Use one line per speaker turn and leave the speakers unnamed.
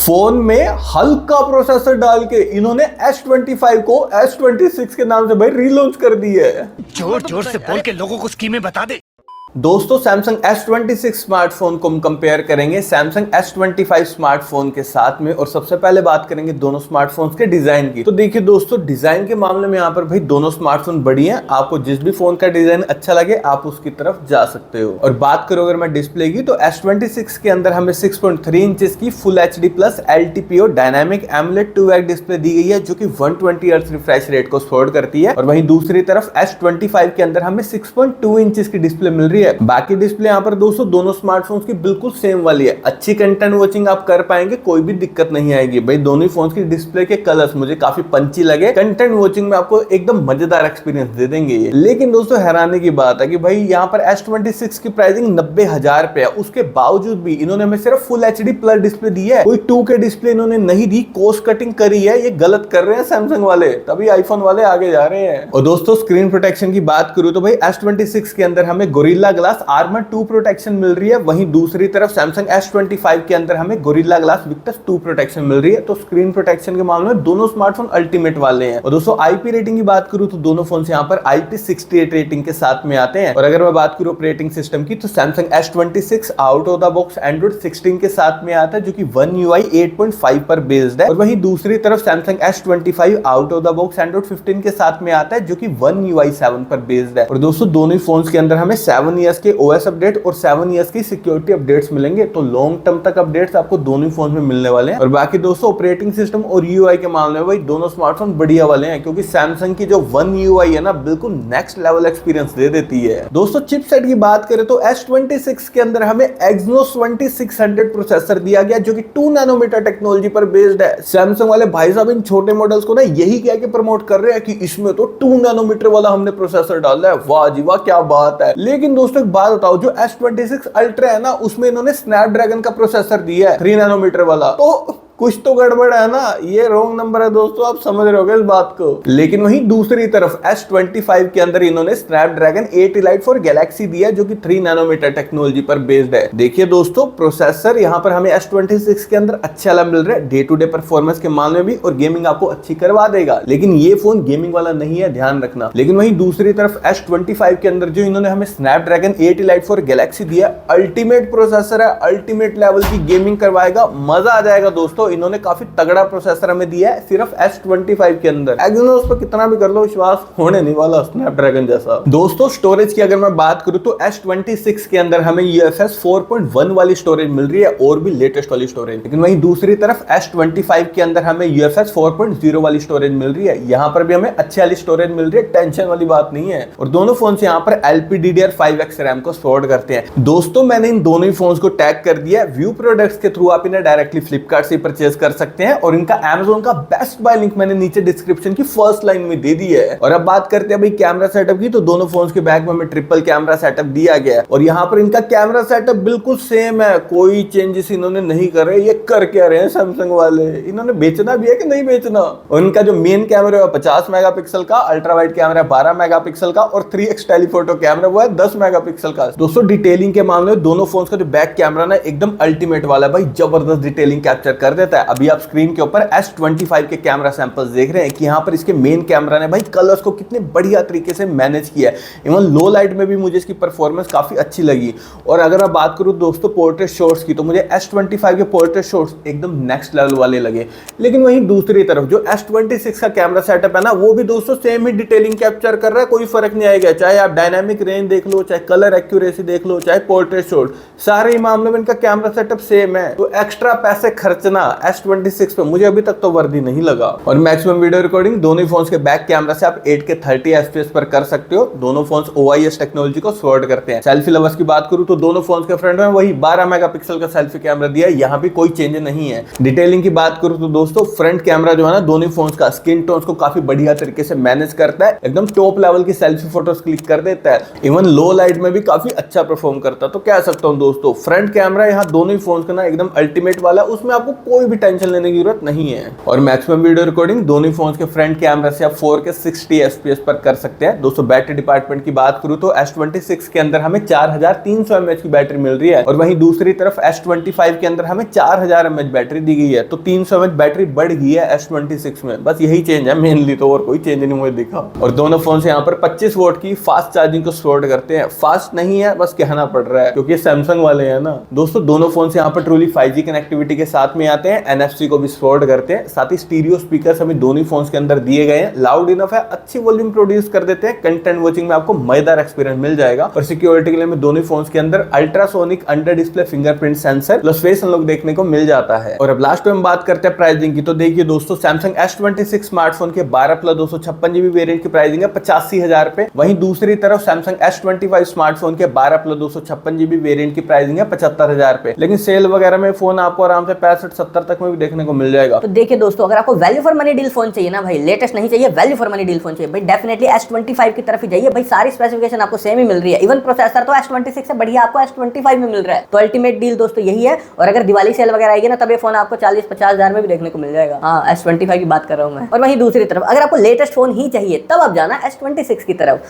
Phone में हल्का processor डाल के इन्होंने S25 को S26 के नाम से भाई रीलॉन्च कर दी है।
जोर जोर से बोल के लोगों को स्कीमें बता दे।
दोस्तों सैमसंग S26 स्मार्टफोन को हम कंपेयर करेंगे सैमसंग S25 स्मार्टफोन के साथ में, और सबसे पहले बात करेंगे दोनों स्मार्टफोन्स के डिजाइन की। तो देखिए दोस्तों, डिजाइन के मामले में यहाँ पर भाई दोनों स्मार्टफोन बढ़िया हैं। आपको जिस भी फोन का डिजाइन अच्छा लगे आप उसकी तरफ जा सकते हो। और बात करो अगर मैं डिस्प्ले की, तो S26 के अंदर हमें 6.3 इंचेस की full HD plus LTPO dynamic AMOLED 2x display दी गई है, जो कि 120 हर्ट्ज रिफ्रेश रेट को सपोर्ट करती है। और वहीं दूसरी तरफ S25 के अंदर हमें 6.2 इंचेस की डिस्प्ले मिल रही है। बाकी डिस्प्ले यहाँ पर दोस्तों दोनों स्मार्टफोन्स की बिल्कुल सेम वाली है। अच्छी कंटेंट वॉचिंग आप कर पाएंगे, कोई भी दिक्कत नहीं आएगी। भाई दोनों ही फोन्स की डिस्प्ले के कलर्स मुझे काफी पंची लगे। कंटेंट वॉचिंग में आपको एकदम मजेदार एक्सपीरियंस दे देंगे ये। लेकिन दोस्तों हैरानी की बात है कि भाई यहाँ पर S26 की प्राइसिंग 90,000 पे है। उसके बावजूद भी इन्होंने हमें सिर्फ फुल HD प्लस डिस्प्ले दी है, कोई 2K डिस्प्ले इन्होंने नहीं दी। कॉस्ट कटिंग करी है, ये गलत कर रहे हैं सैमसंग वाले, तभी आईफोन वाले आगे जा रहे हैं। और दोस्तों स्क्रीन प्रोटेक्शन की बात करूं तो भाई S26 के अंदर हमें गोरिल्ला ग्लास आर्मर 2 प्रोटेक्शन मिल रही है। वहीं दूसरी तरफ सैमसंग S25 के अंदर हमें गोरिल्ला ग्लास विक्टस 2 प्रोटेक्शन मिल रही है। तो स्क्रीन प्रोटेक्शन के मामले में दोनों स्मार्टफोन अल्टीमेट वाले हैं। और दोस्तों IP रेटिंग की बात करूं तो दोनों फोन यहाँ पर IP68 रेटिंग के साथ में आते हैं। और अगर मैं बात करूं ऑपरेटिंग सिस्टम की, तो Samsung S26 out of the box Android 16 के साथ में आता है, जो कि One UI 8.5 पर बेस्ड है। और वहीं दूसरी तरफ Samsung S25 out of the box Android 15 के साथ में आता है, जो कि One UI 7 पर बेस्ड है। और दोस्तों दोनों ही फोन्स के अंदर हमें 7 इयर्स के OS अपडेट और 7 इयर्स की सिक्योरिटी अपडेट्स मिलेंगे। तो लॉन्ग टर्म तक अपडेट्स आपको दोनों ही फोन में मिलने वाले हैं। और बाकी दोस्तों ऑपरेटिंग सिस्टम और UI के मामले में भाई दोनों स्मार्टफोन बढ़िया वाले हैं, क्योंकि सैमसंग की जो One UI है ना, बिल्कुल नेक्स्ट लेवल एक्सपीरियंस दे देती है। दोस्तों चिपसेट की बात करें तो S26 के अंदर हमें Exynos 2600 प्रोसेसर दिया गया, जो कि 2 नैनोमीटर टेक्नोलॉजी पर बेस्ड है। सैमसंग वाले भाई साहब इन छोटे मॉडल्स को ना यही कह के प्रमोट कर रहे हैं कि इसमें तो 2 नैनोमीटर वाला हमने प्रोसेसर डाला है। वाह जी वाह, क्या बात है। लेकिन दोस्तों एक बात बताओ, जो S26 अल्ट्रा है ना, उसमें इन्होंने स्नैपड्रैगन का प्रोसेसर दिया है 3 नैनोमीटर वाला। तो कुछ तो गड़बड़ है ना, ये रॉन्ग नंबर है दोस्तों, आप समझ रहे होगे इस बात को। लेकिन वहीं दूसरी तरफ S25 के अंदर इन्होंने स्नैपड्रैगन 8 Elite for Galaxy दिया, जो कि 3 नैनोमीटर टेक्नोलॉजी पर बेस्ड है। देखिए दोस्तों प्रोसेसर यहाँ पर हमें S26 के अंदर अच्छा वाला मिल रहा है डे टू डे परफॉर्मेंस के मामले में भी, और गेमिंग आपको अच्छी करवा देगा। लेकिन ये फोन गेमिंग वाला नहीं है, ध्यान रखना। लेकिन वहीं दूसरी तरफ S25 के अंदर जो इन्होंने हमें स्नैपड्रैगन 8 Elite for Galaxy दिया, अल्टीमेट प्रोसेसर है, अल्टीमेट लेवल की गेमिंग करवाएगा, मजा आ जाएगा दोस्तों। इन्होंने काफी तगड़ा प्रोसेसर हमें दिया है सिर्फ S25 के अंदर। Exynos पर कितना भी कर लो, विश्वास होने नहीं वाला स्नैपड्रैगन जैसा। दोस्तों स्टोरेज की अगर मैं बात करूं तो S26 के अंदर हमें UFS 4.1 वाली स्टोरेज मिल रही है, और भी लेटेस्ट वाली स्टोरेज। लेकिन वहीं दूसरी तरफ S25 के अंदर हमें UFS 4.0 वाली स्टोरेज मिल रही है। यहाँ पर भी हमें अच्छी वाली स्टोरेज मिल रही है, टेंशन वाली बात नहीं है। और दोनों फोन यहाँ पर LPDDR5X रैम को सपोर्ट करते हैं। दोस्तों मैंने इन दोनों ही फोन को टैग कर दिया है। व्यू प्रोडक्ट्स के थ्रू आप इन्हें डायरेक्टली फ्लिपकार्ट से परचेज कर सकते हैं, और इनका Amazon का बेस्ट बाय लिंक मैंने नीचे डिस्क्रिप्शन की फर्स्ट लाइन में दे दी है। और अब बात करते हैं भाई कैमरा सेटअप की, तो दोनों फोन्स के बैक में हमें ट्रिपल कैमरा सेटअप दिया गया है। और यहाँ पर इनका कैमरा सेटअप बिल्कुल सेम है, कोई चेंजेस इन्होंने नहीं कर रहे। ये कर क्या रहे हैं सैमसंग वाले, इन्होंने बेचना भी है कि नहीं बेचना। और इनका जो मेन कैमरा है 50 मेगापिक्सल का, अल्ट्रा वाइड कैमरा 12 मेगापिक्सल का, और 3x टेलीफोटो कैमरा वो है 10 मेगापिक्सल का। दोस्तों डिटेलिंग के मामले में दोनों फोन्स का जो बैक कैमरा ना एकदम अल्टीमेट वाला भाई, जबरदस्त डिटेलिंग कैप्चर कर देता है। अभी आप स्क्रीन के ऊपर S25 के कैमरा सैंपल्स देख रहे हैं कि यहाँ पर इसके मेन कैमरा ने भाई कलर्स को कितने बढ़िया तरीके से मैनेज किया है। इवन लो लाइट में भी मुझे इसकी परफॉर्मेंस काफी अच्छी लगी। और अगर मैं बात करूं दोस्तों पोर्ट्रेट शॉट्स की, तो मुझे S25 के पोर्ट्रेट शॉट्स एकदम नेक्स्ट लेवल वाले लगे। लेकिन वहीं दूसरी तरफ जो S26 का कैमरा सेटअप है ना, वो भी दोस्तों सेम ही डिटेलिंग कैप्चर कर रहा है, कोई फर्क नहीं आएगा। चाहे आप डायनामिक रेंज देख लो, चाहे कलर एक्यूरेसी देख लो, चाहे पोर्ट्रेट शॉट, सारे ही मामले में इनका कैमरा सेटअप सेम है। तो एक्स्ट्रा पैसे खर्चना S26 पे मुझे अभी तक तो वर्दी नहीं लगा। और मैक्सिमम वीडियो रिकॉर्डिंग दोनों फोन्स के बैक कैमरा से आप 8K 30 FPS पर कर सकते हो। दोनों फोन्स OIS टेक्नोलॉजी को सपोर्ट करते हैं। सेल्फी लवर्स की बात करूं तो दोनों फोन्स के फ्रंट में वही 12 मेगापिक्सल का सेल्फी कैमरा दिया है, यहाँ भी कोई चेंज नहीं है। डिटेलिंग की बात करूं तो दोस्तों फ्रंट कैमरा जो है ना, दोनों फोन्स का स्किन टोन्स को काफी बढ़िया तरीके से मैनेज करता है, एकदम टॉप लेवल की सेल्फी फोटोज क्लिक कर देता है। इवन लो लाइट में भी काफी अच्छा परफॉर्म करता है। तो कह सकता हूं दोस्तों फ्रंट कैमरा यहाँ दोनों ही फोन्स का ना एकदम अल्टीमेट वाला, उसमें आपको कोई कोई भी टेंशन लेने की जरूरत नहीं है। और मैक्सिमम वीडियो रिकॉर्डिंग दोनों फोन के फ्रंट कैमरा से आप 4K 60 FPS पर कर सकते हैं। दोस्तों बैटरी डिपार्टमेंट की बात करूं तो S26 के अंदर हमें 4300 mAh की बैटरी मिल रही है, और वहीं दूसरी तरफ S25 के अंदर हमें 4000 mAh बैटरी दी गई है। तो 300 mAh बैटरी बढ़ गई है S26 में, बस यही चेंज है मेनली, तो और कोई चेंज नहीं मुझे दिखा। और दोनों फोन से यहाँ पर 25 वोट की फास्ट चार्जिंग को सपोर्ट करते हैं। फास्ट नहीं है, बस कहना पड़ रहा है क्योंकि ये सैमसंग वाले हैं ना। दोस्तों दोनों फोन से यहाँ पर ट्रूली 5G कनेक्टिविटी के साथ में आते हैं, NFC को भी सपोर्ट करते हैं, साथ ही स्टीरियो स्पीकर्स हमें दोनों फोन्स के अंदर दिए गए हैं। लाउड इनफ है, अच्छी वॉल्यूम प्रोड्यूस कर देते हैं, कंटेंट वॉचिंग में आपको मजेदार एक्सपीरियंस मिल जाएगा। और सिक्योरिटी के लिए हमें दोनों फोन्स के अंदर ultrasonic under display fingerprint sensor plus face unlock देखने को मिल जाता है। और अब लास्ट में हम बात करते हैं प्राइसिंग की। तो देखिए दोस्तों सैमसंग S26 स्मार्टफोन के 12+256GB वेरिएंट की प्राइसिंग है 85,000 रुपए। वहीं दूसरी तरफ सैमसंग S25 स्मार्टफोन के 12+256GB वेरिएंट की प्राइसिंग है 75,000 रुपए। लेकिन सेल वगैरह में फोन आपको आराम से 65-70 तक में भी देखने को मिल जाएगा।
तो देखिए दोस्तों, अगर आपको value for money deal phone चाहिए ना भाई, लेटेस्ट नहीं चाहिए, value for money deal phone चाहिए भाई, डेफिनेटली S25 की तरफ ही जाइए भाई। सारी स्पेसिफिकेशन आपको सेम ही मिल रही है, इवन प्रोसेसर तो S26 से बढ़िया आपको S25 में मिल रहा है। तो अल्टीमेट डील दोस्तों यही है। और अगर दिवाली सेल वगैरह आएगी ना, तब ये फोन आपको 40-50 हजार में भी देखने को मिल जाएगा। हाँ, S25 की बात कर रहा हूँ मैं। और वहीं दूसरी तरफ अगर आपको लेटेस्ट फोन ही चाहिए, तब आप जाना S26 की तरफ।